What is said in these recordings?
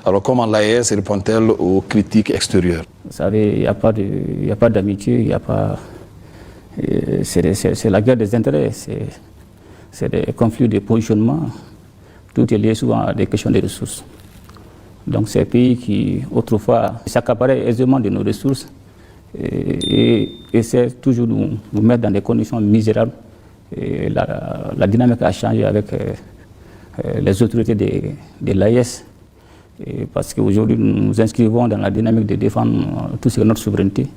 Alors comment l'AES répond-elle aux critiques extérieures? Vous savez, il n'y a pas d'amitié, il n'y a pas... C'est la guerre des intérêts, c'est des conflits de positionnement. Tout est lié souvent à des questions de ressources. Donc ces pays qui, autrefois, s'accaparaient aisément de nos ressources et essaient toujours de nous mettre dans des conditions misérables. Et la dynamique a changé avec les autorités de l'AES. Parce qu'aujourd'hui, nous nous inscrivons dans la dynamique de défendre tout ce qui est notre souveraineté,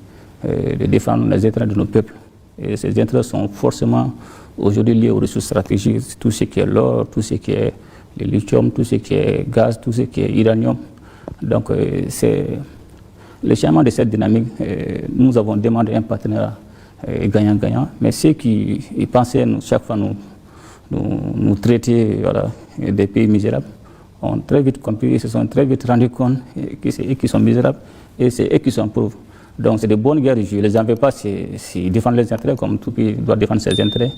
de défendre les intérêts de nos peuples. Et ces intérêts sont forcément aujourd'hui liés aux ressources stratégiques, tout ce qui est l'or, tout ce qui est le lithium, tout ce qui est gaz, tout ce qui est uranium. Donc, c'est le changement de cette dynamique. Nous avons demandé un partenariat gagnant-gagnant, mais ceux qui pensaient chaque fois nous traiter des pays misérables ont très vite compris, ils se sont très vite rendus compte que c'est eux qui sont misérables et c'est eux qui sont pauvres. Donc c'est de bonnes guerres, je ne les en veux pas s'ils défendent les intérêts comme tout pays doit défendre ses intérêts.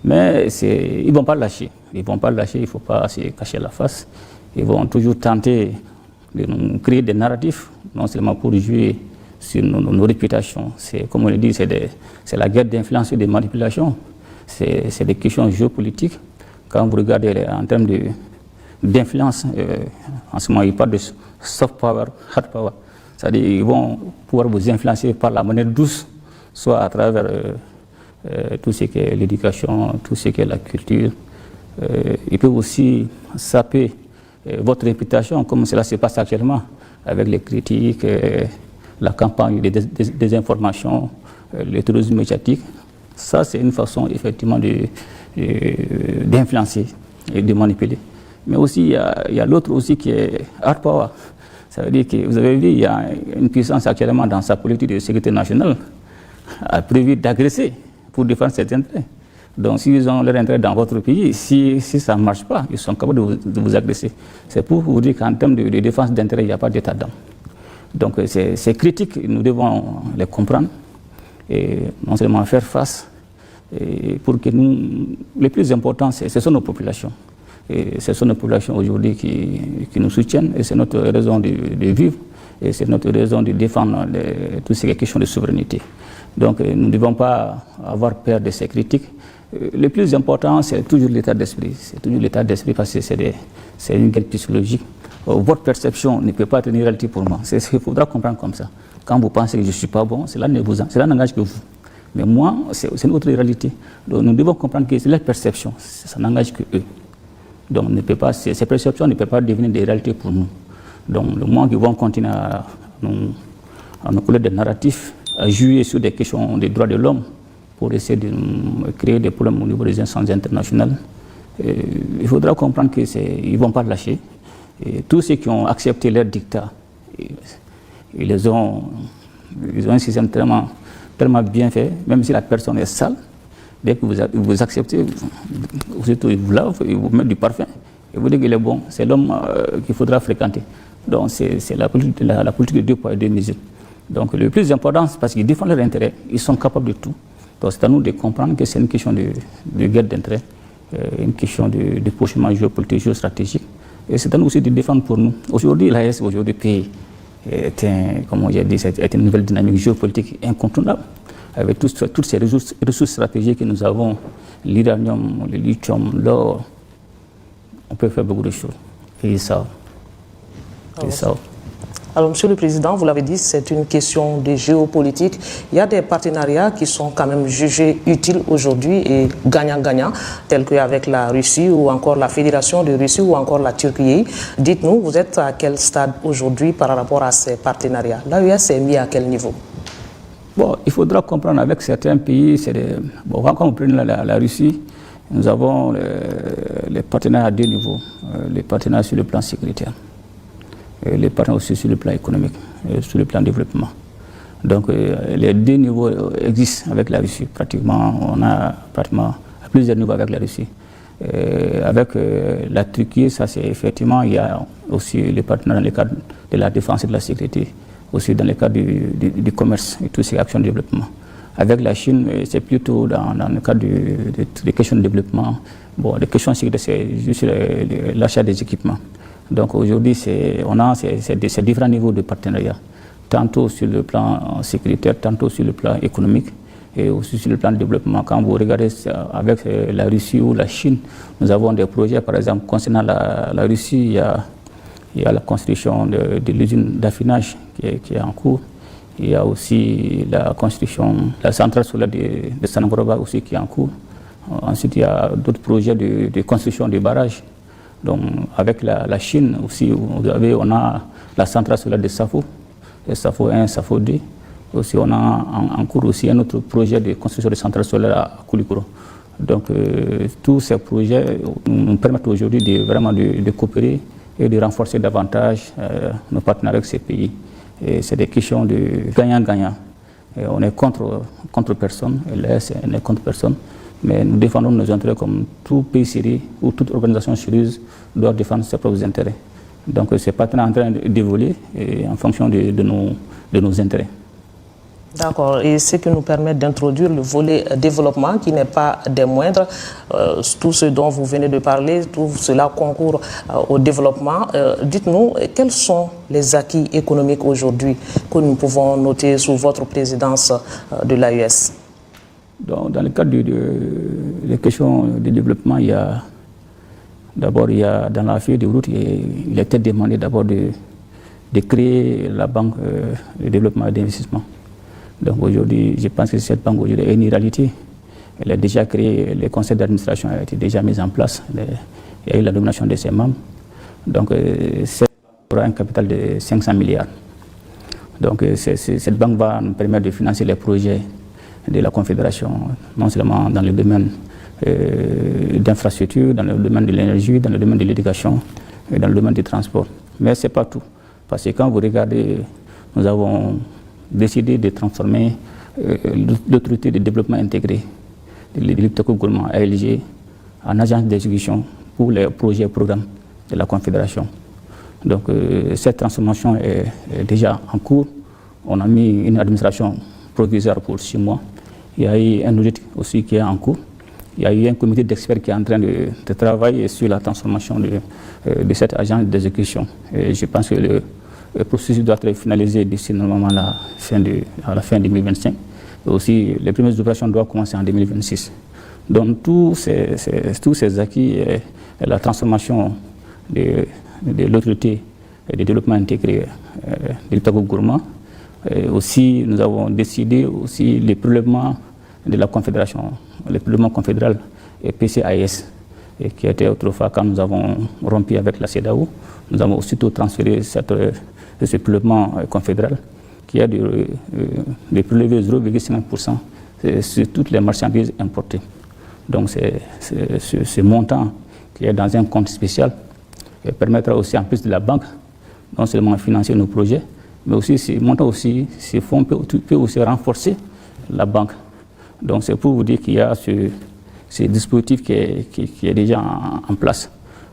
Mais ils ne vont pas lâcher. Ils ne vont pas lâcher, il ne faut pas se cacher la face. Ils vont toujours tenter de nous créer des narratifs, non seulement pour jouer sur nos réputations. Comme on le dit, c'est la guerre d'influence et de manipulation. C'est des questions géopolitiques. Quand vous regardez en termes d'influence, en ce moment, ils parlent de soft power, hard power. C'est-à-dire qu'ils vont pouvoir vous influencer par la monnaie douce, soit à travers tout ce qui est l'éducation, tout ce qui est la culture. Ils peuvent aussi saper votre réputation, comme cela se passe actuellement, avec les critiques, la campagne de désinformation, le tourisme médiatique. Ça, c'est une façon, effectivement, d'influencer et de manipuler. Mais aussi, il y a l'autre aussi qui est hard power. Ça veut dire que, vous avez vu, il y a une puissance actuellement dans sa politique de sécurité nationale a prévu d'agresser pour défendre ses intérêts. Donc, s'ils ont leur intérêt dans votre pays, si ça ne marche pas, ils sont capables de vous agresser. C'est pour vous dire qu'en termes de défense d'intérêt, il n'y a pas d'état d'âme. Donc, ces critiques, nous devons les comprendre et non seulement faire face, et pour que nous, le plus important, ce sont nos populations. Et ce sont nos populations aujourd'hui qui nous soutiennent et c'est notre raison de vivre et c'est notre raison de défendre toutes ces questions de souveraineté. Donc nous ne devons pas avoir peur de ces critiques. Le plus important, c'est toujours l'état d'esprit. C'est toujours l'état d'esprit parce que c'est une guerre psychologique. Votre perception ne peut pas être une réalité pour moi. Il faudra comprendre comme ça. Quand vous pensez que je ne suis pas bon, cela n'engage que vous. Mais moi, c'est une autre réalité. Donc nous devons comprendre que c'est leur perception. Ça n'engage que eux. Donc ces perceptions ne peuvent pas devenir des réalités pour nous. Donc le moment qu'ils vont continuer à nous coller des narratifs, à jouer sur des questions des droits de l'homme pour essayer de créer des problèmes au niveau des instances internationales, il faudra comprendre qu'ils ne vont pas lâcher. Et tous ceux qui ont accepté leur dictat, ils ont un système tellement bien fait, même si la personne est sale. Dès que vous acceptez, surtout ils vous lavent, ils vous mettent du parfum, et vous dites qu'il est bon, c'est l'homme qu'il faudra fréquenter. Donc c'est la politique de 2 poids et 2 mesures. Donc le plus important, c'est parce qu'ils défendent leurs intérêts, ils sont capables de tout. Donc c'est à nous de comprendre que c'est une question de guerre d'intérêt, une question de positionnement géopolitique, géostratégique. Et c'est à nous aussi de défendre pour nous. Aujourd'hui, l'AES, pays est une nouvelle dynamique géopolitique incontournable. Avec toutes ces ressources stratégiques que nous avons, l'uranium, le lithium, l'or, on peut faire beaucoup de choses. Et ça. Alors, Monsieur le Président, vous l'avez dit, c'est une question de géopolitique. Il y a des partenariats qui sont quand même jugés utiles aujourd'hui et gagnant-gagnant, tels qu'avec la Russie ou encore la Fédération de Russie ou encore la Turquie. Dites-nous, vous êtes à quel stade aujourd'hui par rapport à ces partenariats? L'AES est mis à quel niveau? Bon, il faudra comprendre avec certains pays, quand on prend la Russie, nous avons les partenaires à 2 niveaux. Les partenaires sur le plan sécuritaire, et les partenaires aussi sur le plan économique, sur le plan développement. Donc les 2 niveaux existent avec la Russie. On a pratiquement à plusieurs niveaux avec la Russie. Avec la Turquie, ça c'est effectivement, il y a aussi les partenaires dans le cadre de la défense et de la sécurité, aussi dans le cadre du commerce et toutes ces actions de développement. Avec la Chine, c'est plutôt dans le cadre des questions de développement. Bon, les questions de sécurité, c'est juste l'achat des équipements. Donc aujourd'hui, on a ces différents niveaux de partenariat, tantôt sur le plan sécuritaire, tantôt sur le plan économique et aussi sur le plan de développement. Quand vous regardez avec la Russie ou la Chine, nous avons des projets, par exemple, concernant la Russie, il y a la construction de l'usine d'affinage qui est en cours. Il y a aussi la construction, la centrale solaire de Sanangoroba aussi qui est en cours. Ensuite, il y a d'autres projets de construction de barrages. Donc, avec la Chine aussi, on a la centrale solaire de Safo 1, Safo 2. Aussi, on a en cours aussi un autre projet de construction de centrale solaire à Koulikoro. Donc, tous ces projets nous permettent aujourd'hui vraiment de coopérer et de renforcer davantage nos partenariats avec ces pays. C'est des questions de gagnant-gagnant. On est contre personne, l'ES n'est contre personne, mais nous défendons nos intérêts comme tout pays sérieux ou toute organisation sérieuse doit défendre ses propres intérêts. Donc ces partenaires sont en train d'évoluer en fonction de nos intérêts. D'accord, et ce qui nous permet d'introduire le volet développement qui n'est pas des moindres. Tout ce dont vous venez de parler, tout cela concourt au développement. Dites-nous, quels sont les acquis économiques aujourd'hui que nous pouvons noter sous votre présidence de l'AES? Dans le cadre des questions de développement, d'abord, dans la feuille de route, il était demandé d'abord de créer la banque de développement et d'investissement. Donc aujourd'hui, je pense que cette banque aujourd'hui est une réalité. Elle est déjà créée, le conseil d'administration a été déjà mis en place, il y a eu la nomination de ses membres. Donc cette banque aura un capital de 500 milliards. Donc cette banque va nous permettre de financer les projets de la Confédération, non seulement dans le domaine d'infrastructure, dans le domaine de l'énergie, dans le domaine de l'éducation et dans le domaine du transport. Mais ce n'est pas tout. Parce que quand vous regardez, nous avons décidé de transformer l'autorité de développement intégré de l'Iptako Gourmand ALG en agence d'exécution pour les projets et programmes de la Confédération. Donc cette transformation est déjà en cours. On a mis une administration provisoire pour 6 mois. Il y a eu un audit aussi qui est en cours. Il y a eu un comité d'experts qui est en train de travailler sur la transformation de cette agence d'exécution. Je pense que le processus doit être finalisé d'ici normalement à la fin 2025. Et aussi, les premières opérations doivent commencer en 2026. Donc, tous ces acquis et la transformation de l'autorité de développement intégré de l'Iptako Gourmand. Aussi, nous avons décidé aussi les prélèvements de la Confédération, le prélèvement confédéral et PCAS, qui était autrefois quand nous avons rompu avec la CEDEAO. Nous avons aussitôt transféré ce prélèvement confédéral qui a de prélever 0,5% sur toutes les marchandises importées. Donc ce montant qui est dans un compte spécial permettra aussi, en plus de la banque, non seulement de financer nos projets, mais aussi ce montant aussi, ces fonds peut aussi renforcer la banque. Donc c'est pour vous dire qu'il y a ce dispositif qui est déjà en place.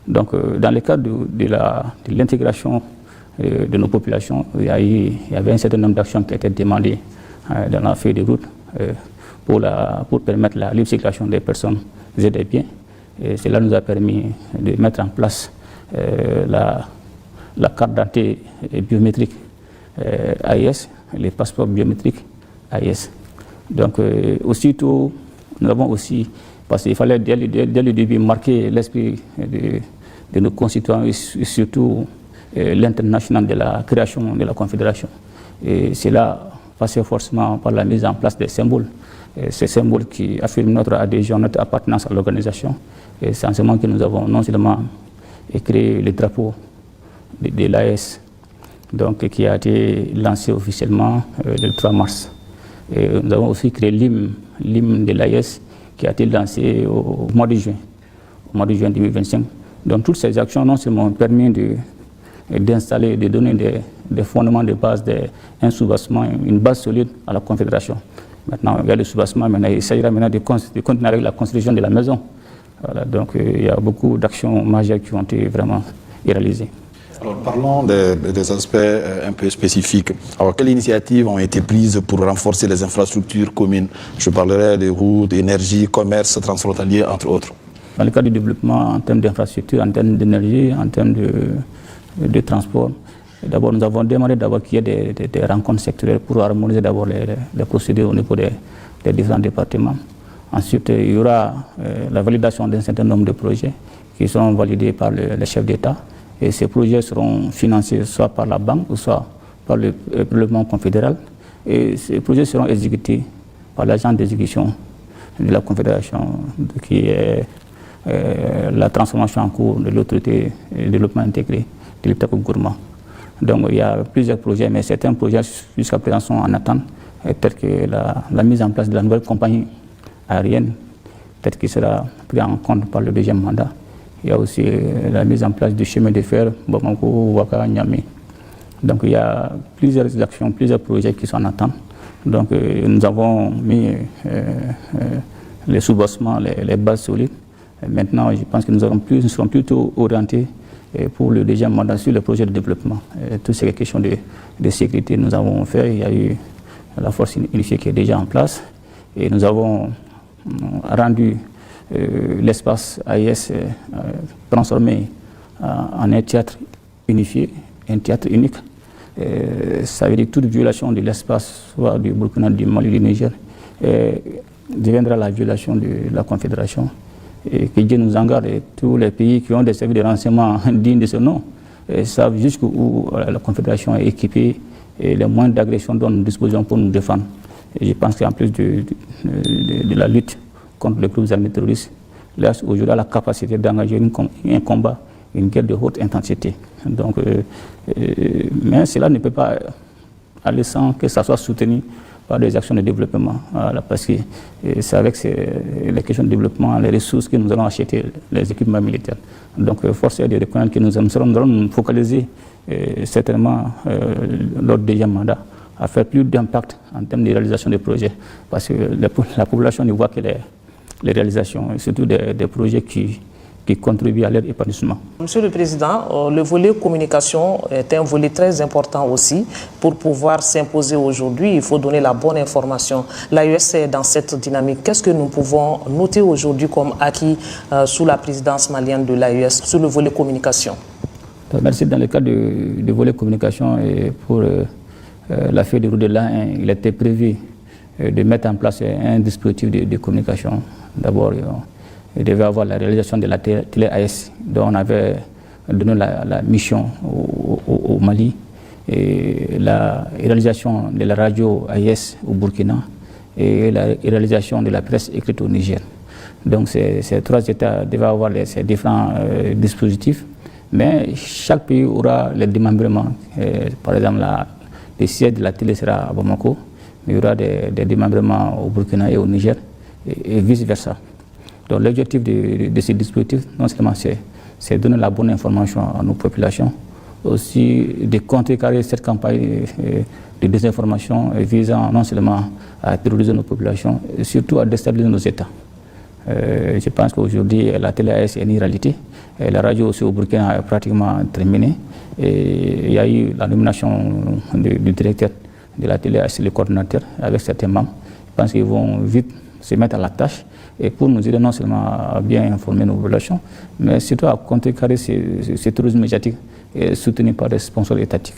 Donc dans le cadre de l'intégration de nos populations, il y avait un certain nombre d'actions qui étaient demandées dans la feuille de route pour permettre la libre circulation des personnes et des biens. Et cela nous a permis de mettre en place la carte d'identité biométrique AES, les passeports biométriques AES. Donc aussitôt, nous avons aussi, parce qu'il fallait dès le début marquer l'esprit de nos concitoyens et surtout l'international de la création de la Confédération. Et cela passait forcément par la mise en place des symboles. Et ces symboles qui affirment notre adhésion, notre appartenance à l'organisation. Et c'est en ce moment que nous avons non seulement créé le drapeau de l'AES, donc qui a été lancé officiellement le 3 mars. Et nous avons aussi créé l'hymne de l'AES qui a été lancé au mois de juin 2025. Donc toutes ces actions non seulement ont permis d'installer, de donner des fondements de base, un soubassement, une base solide à la Confédération. Maintenant, il y a le soubassement, maintenant il s'agira maintenant de continuer avec la construction de la maison. Voilà, donc il y a beaucoup d'actions majeures qui ont été vraiment réalisées. Alors parlons des aspects un peu spécifiques. Alors quelles initiatives ont été prises pour renforcer les infrastructures communes? Je parlerai de routes, d'énergie, commerce transfrontalier, entre autres. Dans le cadre du développement en termes d'infrastructures, en termes d'énergie, en termes de transport. D'abord, nous avons demandé qu'il y ait des rencontres sectorielles pour harmoniser d'abord les procédures au niveau des différents départements. Ensuite, il y aura la validation d'un certain nombre de projets qui seront validés par les chefs d'État. Et ces projets seront financés soit par la banque ou soit par le prélèvement confédéral. Et ces projets seront exécutés par l'agent d'exécution de la Confédération, qui est la transformation en cours de l'autorité de développement intégré de l'Iptako-Gourma. Donc il y a plusieurs projets, mais certains projets jusqu'à présent sont en attente, tels que la mise en place de la nouvelle compagnie aérienne, peut-être qui sera pris en compte par le deuxième mandat. Il y a aussi la mise en place du chemin de fer Bamako-Ouaka-Niamey. Donc il y a plusieurs actions, plusieurs projets qui sont en attente. Donc nous avons mis les sous-bossements, les bases solides. Maintenant, je pense que nous serons plutôt orientés pour le deuxième mandat sur les projets de développement. Toutes ces questions de sécurité, nous avons fait. Il y a eu la force unifiée qui est déjà en place. Et nous avons rendu l'espace AIS transformé en un théâtre unifié, un théâtre unique. Ça veut dire que toute violation de l'espace, soit du Burkina, du Mali, du Niger, deviendra la violation de la Confédération. Et que Dieu nous en garde, et tous les pays qui ont des services de renseignement dignes de ce nom savent jusqu'où la Confédération est équipée et les moyens d'agression dont nous disposons pour nous défendre. Et je pense qu'en plus de la lutte contre les groupes armés terroristes, là aujourd'hui a la capacité d'engager un combat, une guerre de haute intensité. Donc, mais cela ne peut pas aller sans que ça soit soutenu par des actions de développement. Voilà, parce que c'est avec les questions de développement, les ressources que nous allons acheter les équipements militaires. Donc, force est de reconnaître que nous allons nous focaliser certainement lors du deuxième mandat à faire plus d'impact en termes de réalisation des projets. Parce que la population ne voit que les réalisations, et surtout des projets qui contribuent à leur épanouissement. Monsieur le Président, le volet communication est un volet très important aussi. Pour pouvoir s'imposer aujourd'hui, il faut donner la bonne information. L'AES est dans cette dynamique. Qu'est-ce que nous pouvons noter aujourd'hui comme acquis sous la présidence malienne de l'AES sur le volet communication? Merci. Dans le cadre du volet communication et pour la feuille de route de l'an, il était prévu de mettre en place un dispositif de communication. D'abord, il devait avoir la réalisation de la télé AS, dont on avait donné la mission au Mali, et la réalisation de la radio AIS au Burkina et la réalisation de la presse écrite au Niger. Donc ces trois États devaient avoir ces différents dispositifs, mais chaque pays aura les démembrements. Par exemple, le siège de la télé sera à Bamako, mais il y aura des démembrements au Burkina et au Niger, et vice-versa. Donc l'objectif de ces dispositifs, non seulement c'est donner la bonne information à nos populations, aussi de contrecarrer cette campagne de désinformation visant non seulement à terroriser nos populations, et surtout à déstabiliser nos États. Je pense qu'aujourd'hui, la télé AS est une réalité. Et la radio aussi au Burkina est pratiquement terminée. Et il y a eu la nomination du directeur de la télé AS, le coordinateur, avec certains membres. Je pense qu'ils vont vite se mettre à la tâche et pour nous aider non seulement à bien informer nos populations, mais surtout à contrecarrer ce tourisme médiatique soutenu par des sponsors étatiques.